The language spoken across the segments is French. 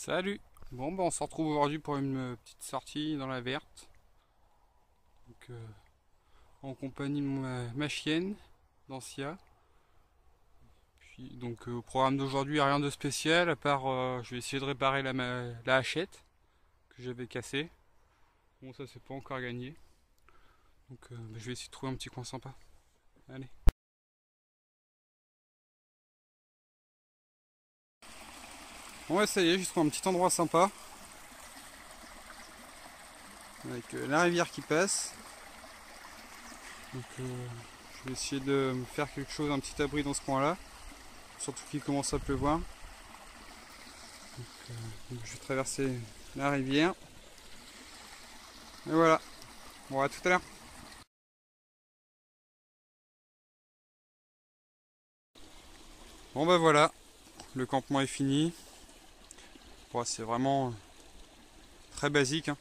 Salut. Bon on se retrouve aujourd'hui pour une petite sortie dans la verte. Donc, en compagnie de ma chienne, Dancia. Puis donc au programme d'aujourd'hui rien de spécial à part je vais essayer de réparer la hachette que j'avais cassée. Bon ça c'est pas encore gagné. Donc je vais essayer de trouver un petit coin sympa. Allez. Bon ouais ça y est, j'ai trouvé un petit endroit sympa. Avec la rivière qui passe. Donc je vais essayer de me faire quelque chose, un petit abri dans ce coin là. Surtout qu'il commence à pleuvoir. Donc, je vais traverser la rivière. Et voilà. Bon à tout à l'heure. Bon bah voilà, le campement est fini. Bon, c'est vraiment très basique, hein.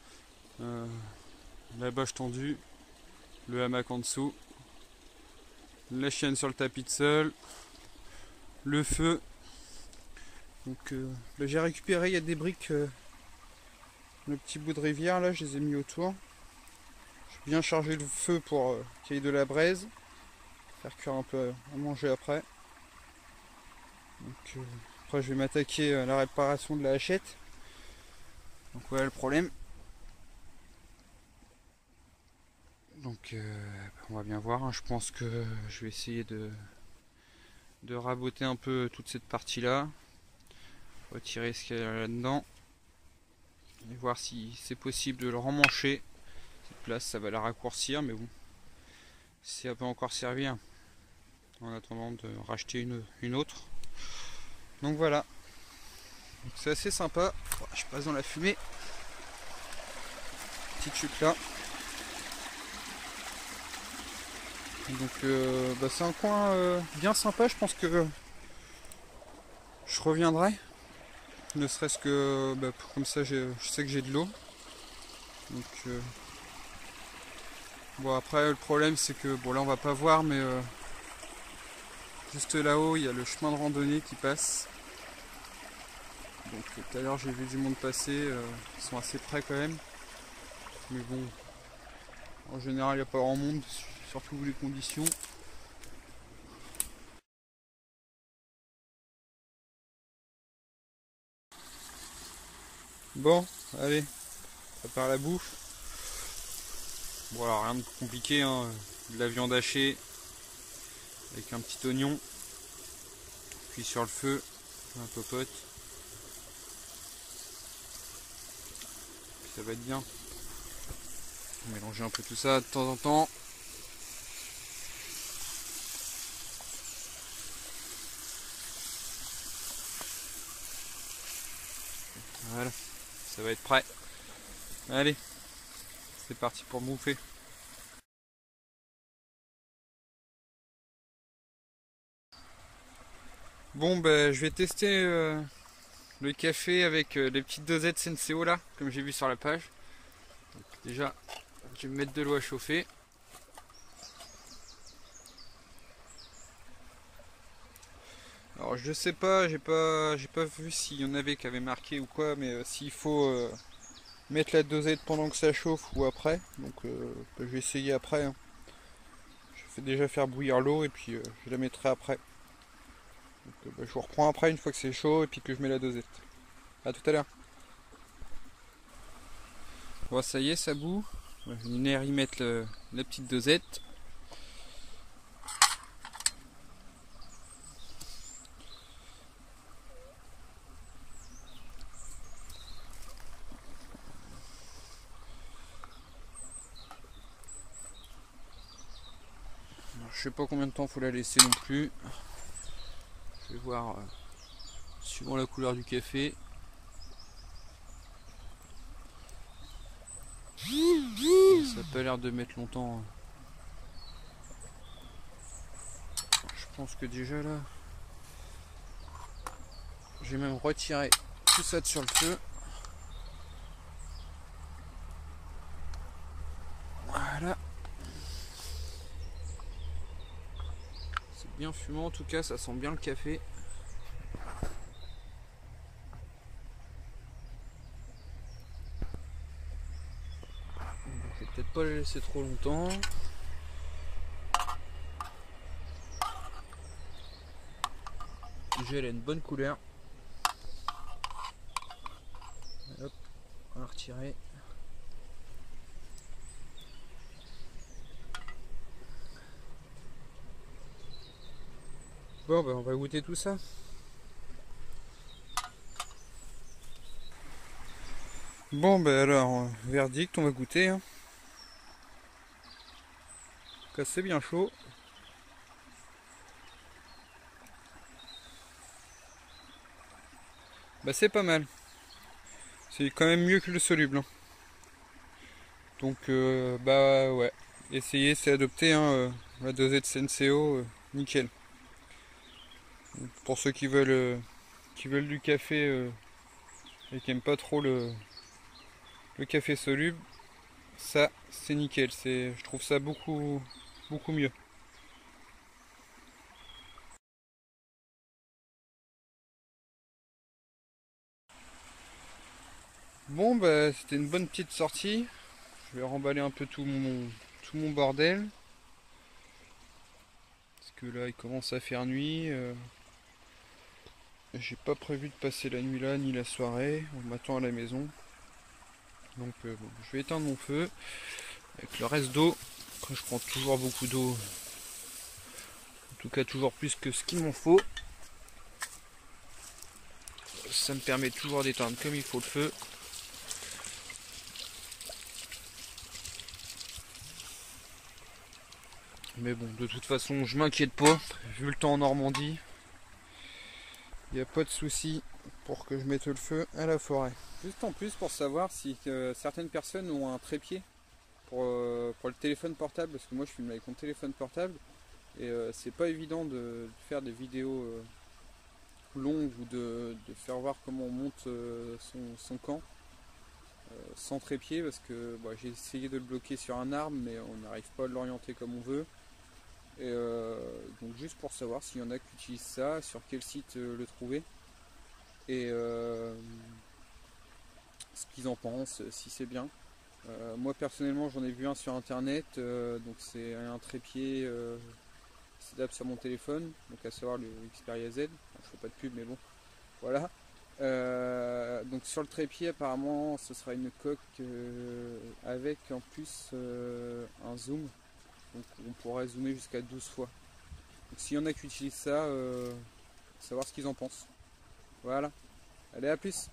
La bâche tendue, le hamac en dessous, la chienne sur le tapis de sol, le feu. Donc là j'ai récupéré, il y a des briques, le petit bout de rivière là, je les ai mis autour. J'ai bien chargé le feu pour qu'il y ait de la braise, faire cuire un peu à manger après. Donc, après je vais m'attaquer à la réparation de la hachette. Donc voilà le problème. Donc on va bien voir, hein. Je pense que je vais essayer de raboter un peu toute cette partie là, retirer ce qu'il y a là-dedans et voir si c'est possible de le remmancher. Cette place ça va la raccourcir mais bon, ça peut encore servir en attendant de racheter une autre. Donc voilà, c'est assez sympa. Je passe dans la fumée, petite chute là. Donc c'est un coin bien sympa, je pense que je reviendrai. Ne serait-ce que comme ça je sais que j'ai de l'eau. Donc bon après le problème c'est que bon là on va pas voir mais juste là-haut il y a le chemin de randonnée qui passe. Donc tout à l'heure j'ai vu du monde passer, ils sont assez près quand même. Mais bon, en général il n'y a pas grand monde, surtout vu les conditions. Bon, allez, ça part la bouffe. Bon alors rien de compliqué, hein. De la viande hachée avec un petit oignon, puis sur le feu, un popote. Puis ça va être bien. Mélanger un peu tout ça de temps en temps. Voilà, ça va être prêt. Allez, c'est parti pour bouffer. Bon ben je vais tester le café avec les petites dosettes Senseo là, comme j'ai vu sur la page. Donc, déjà, je vais me mettre de l'eau à chauffer. Alors je sais pas, j'ai pas vu s'il y en avait qui avaient marqué ou quoi, mais s'il faut mettre la dosette pendant que ça chauffe ou après. Donc je vais essayer après, hein. Je vais déjà faire bouillir l'eau et puis je la mettrai après. Donc je vous reprends après une fois que c'est chaud et puis que je mets la dosette. A tout à l'heure. Bon ça y est, ça bout. Je vais venir y mettre la petite dosette. Je sais pas combien de temps faut la laisser non plus. Je vais voir suivant la couleur du café. Ça n'a pas l'air de mettre longtemps. Je pense que déjà là, j'ai même retiré tout ça de sur le feu. Voilà. C'est bien fumant en tout cas, ça sent bien le café. pas la laisser trop longtemps. Déjà elle a une bonne couleur. Hop, on va retirer. Bon bah on va goûter tout ça. Bon bah alors, verdict, on va goûter. Hein. C'est bien chaud. Bah c'est pas mal. C'est quand même mieux que le soluble. Hein. Donc bah ouais. Essayez, c'est adopté. Hein, la dosette Senseo, nickel. Donc, pour ceux qui veulent du café et qui aiment pas trop le café soluble, ça c'est nickel. Je trouve ça beaucoup mieux. Bon bah c'était une bonne petite sortie. Je vais remballer un peu tout mon bordel. Parce que là il commence à faire nuit. J'ai pas prévu de passer la nuit là ni la soirée. On m'attend à la maison. Donc bon, je vais éteindre mon feu. Avec le reste d'eau. Après je prends toujours beaucoup d'eau. En tout cas toujours plus que ce qu'il m'en faut. Ça me permet toujours d'éteindre comme il faut le feu. Mais bon, de toute façon, je m'inquiète pas. Vu le temps en Normandie, il n'y a pas de souci pour que je mette le feu à la forêt. Juste en plus pour savoir si certaines personnes ont un trépied pour le téléphone portable, parce que moi je filme avec mon téléphone portable et c'est pas évident de faire des vidéos longues ou de faire voir comment on monte son camp sans trépied, parce que bah, j'ai essayé de le bloquer sur un arbre mais on n'arrive pas à l'orienter comme on veut. Et donc juste pour savoir s'il y en a qui utilisent ça, sur quel site le trouver et ce qu'ils en pensent, si c'est bien. Moi personnellement j'en ai vu un sur internet, donc c'est un trépied qui s'adapte sur mon téléphone, donc à savoir le Xperia Z. Enfin, je fais pas de pub mais bon, voilà. Donc sur le trépied apparemment ce sera une coque avec en plus un zoom. Donc on pourrait zoomer jusqu'à 12 fois. Donc s'il y en a qui utilisent ça, savoir ce qu'ils en pensent. Voilà. Allez, à plus.